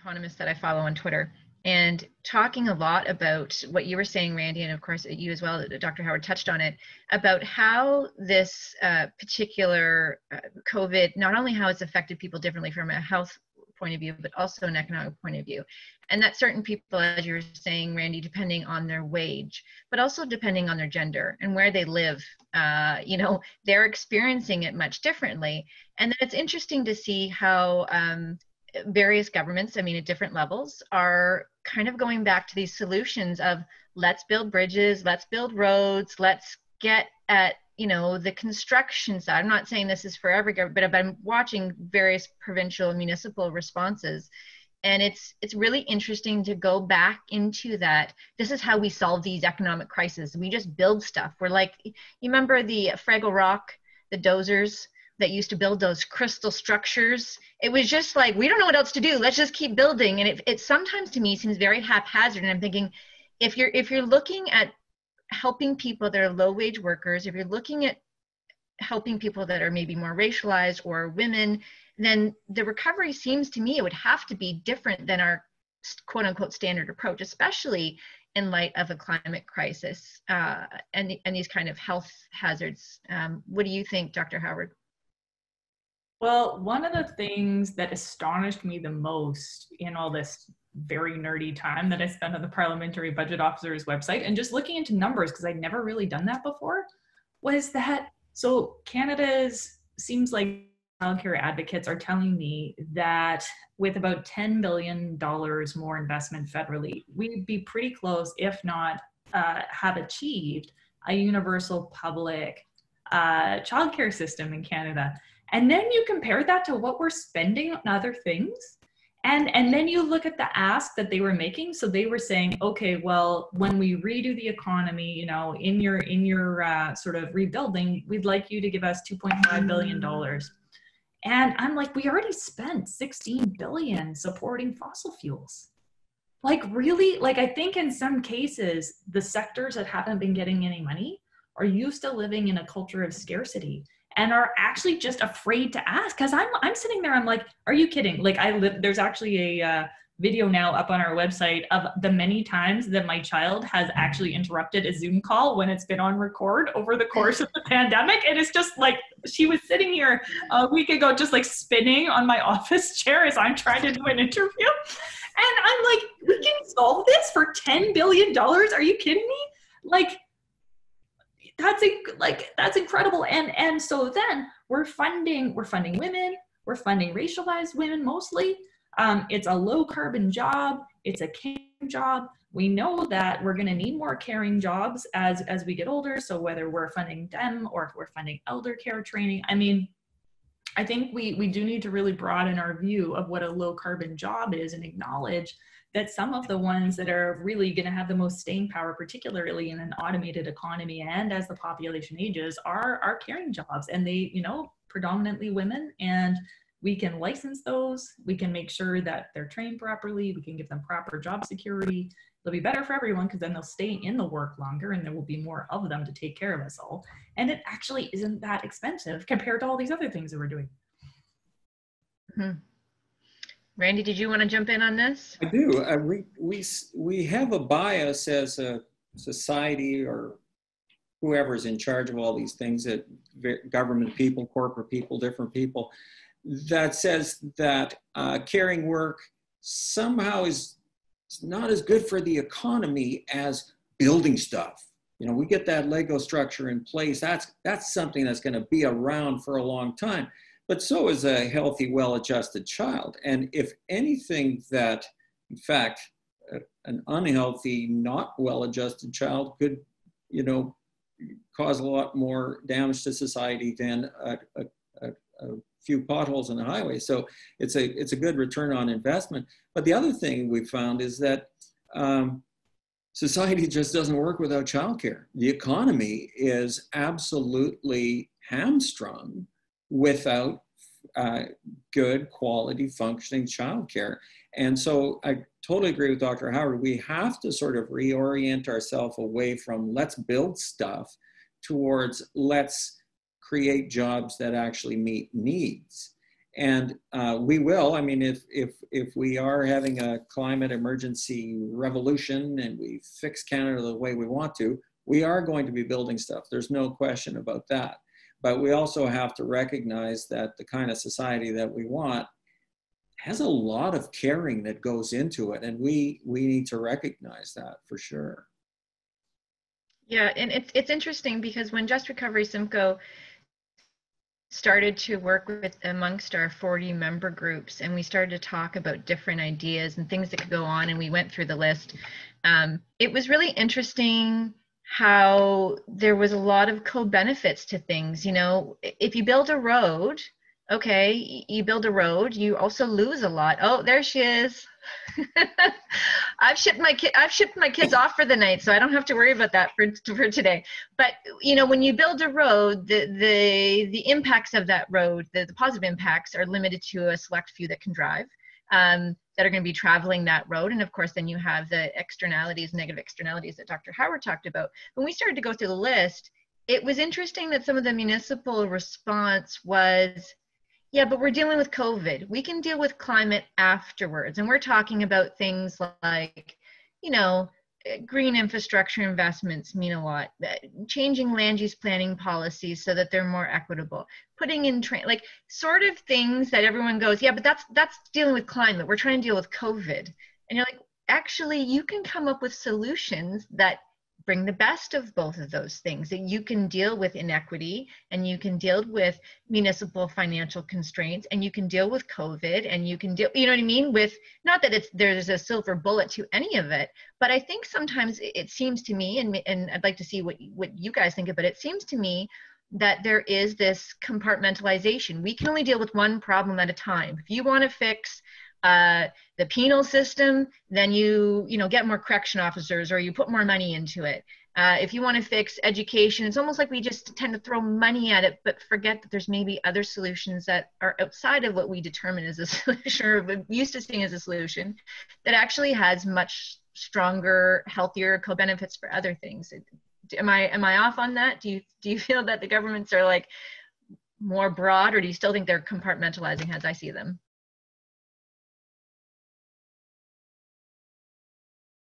economists that I follow on Twitter, and talking a lot about what you were saying, Randy, and of course you as well, Dr. Howard touched on it, about how this particular COVID, not only how it's affected people differently from a health point of view, but also an economic point of view. And that certain people, as you were saying, Randy, depending on their wage, but also depending on their gender and where they live, they're experiencing it much differently. And it's interesting to see how various governments, at different levels, are kind of going back to these solutions of let's build bridges, let's build roads, let's get at the construction side. I'm not saying this is for every government, but I'm watching various provincial and municipal responses. And it's really interesting to go back into that. This is how we solve these economic crises. We just build stuff. We're like, you remember the Fraggle Rock, the dozers that used to build those crystal structures? It was just like, we don't know what else to do. Let's just keep building. And it sometimes to me seems very haphazard. And I'm thinking, if you're looking at helping people that are low wage workers, if you're looking at helping people that are maybe more racialized or women, then the recovery seems to me it would have to be different than our quote unquote standard approach, especially in light of a climate crisis and these kind of health hazards. What do you think, Dr. Howard? Well, one of the things that astonished me the most in all this very nerdy time that I spent on the Parliamentary Budget Officer's website and just looking into numbers, because I'd never really done that before, was that, so Canada's, seems like childcare advocates are telling me that with about $10 billion more investment federally, we'd be pretty close, if not have achieved a universal public childcare system in Canada. And then you compare that to what we're spending on other things. And then you look at the ask that they were making. So they were saying, okay, well, when we redo the economy, in your sort of rebuilding, we'd like you to give us $2.5 billion. And I'm like, we already spent $16 billion supporting fossil fuels. Like, really? Like, I think in some cases, the sectors that haven't been getting any money are used to living in a culture of scarcity and are actually just afraid to ask. Because I'm sitting there, I'm like, are you kidding? Like, there's actually a video now up on our website of the many times that my child has actually interrupted a Zoom call when it's been on record over the course of the pandemic. And it's just like, she was sitting here a week ago, just like spinning on my office chair as I'm trying to do an interview. And I'm like, we can solve this for $10 billion? Are you kidding me? Like, that's incredible. And so then we're funding women, we're funding racialized women mostly. It's a low carbon job. It's a caring job. We know that we're going to need more caring jobs as we get older. So whether we're funding them or if we're funding elder care training, I think we do need to really broaden our view of what a low carbon job is and acknowledge that some of the ones that are really going to have the most staying power, particularly in an automated economy and as the population ages, are caring jobs. And they, predominantly women, and we can license those. We can make sure that they're trained properly. We can give them proper job security. It'll be better for everyone because then they'll stay in the work longer and there will be more of them to take care of us all. And it actually isn't that expensive compared to all these other things that we're doing. Mm-hmm. Randy, did you want to jump in on this? I do. We have a bias as a society or whoever's in charge of all these things, that government people, corporate people, different people, that says that caring work somehow is not as good for the economy as building stuff. We get that Lego structure in place. That's something that's going to be around for a long time. But so is a healthy, well-adjusted child. And if anything, that, in fact, an unhealthy, not well-adjusted child could, cause a lot more damage to society than a few potholes on the highway. So it's a good return on investment. But the other thing we found is that society just doesn't work without childcare. The economy is absolutely hamstrung without good quality functioning childcare. And so I totally agree with Dr. Howard. We have to sort of reorient ourselves away from let's build stuff towards let's create jobs that actually meet needs. And we will. I mean, if we are having a climate emergency revolution and we fix Canada the way we want to, we are going to be building stuff. There's no question about that. But we also have to recognize that the kind of society that we want has a lot of caring that goes into it, and we need to recognize that for sure. Yeah, and it's interesting because when Just Recovery Simcoe started to work with amongst our 40 member groups, and we started to talk about different ideas and things that could go on, and we went through the list, it was really interesting how there was a lot of co-benefits to things. You know, if you build a road, okay, you build a road, you also lose a lot. Oh, there she is. I've shipped my kids off for the night, so I don't have to worry about that for today. But you know, when you build a road, the impacts of that road, the positive impacts, are limited to a select few that can drive, that are going to be traveling that road. And of course, then you have the externalities, negative externalities that Dr. Howard talked about. When we started to go through the list, it was interesting that some of the municipal response was, yeah, but we're dealing with COVID. We can deal with climate afterwards. And we're talking about things like, you know, green infrastructure investments mean a lot. Changing land use planning policies so that they're more equitable. Putting in, like, sort of things that everyone goes, yeah, but that's dealing with climate. We're trying to deal with COVID. And you're like, actually, you can come up with solutions that bring the best of both of those things, that you can deal with inequity, and you can deal with municipal financial constraints, and you can deal with COVID, and you can deal, you know what I mean, with, not that there's a silver bullet to any of it, but I think sometimes it seems to me, and I'd like to see what you guys think about it, seems to me that there is this compartmentalization. We can only deal with one problem at a time. If you want to fix the penal system, then you get more correction officers, or you put more money into it. If you want to fix education, it's almost like we just tend to throw money at it, but forget that there's maybe other solutions that are outside of what we determine as a solution, or used to seeing as a solution, that actually has much stronger, healthier co-benefits for other things. Am I off on that? Do you feel that the governments are like more broad, or do you still think they're compartmentalizing as I see them?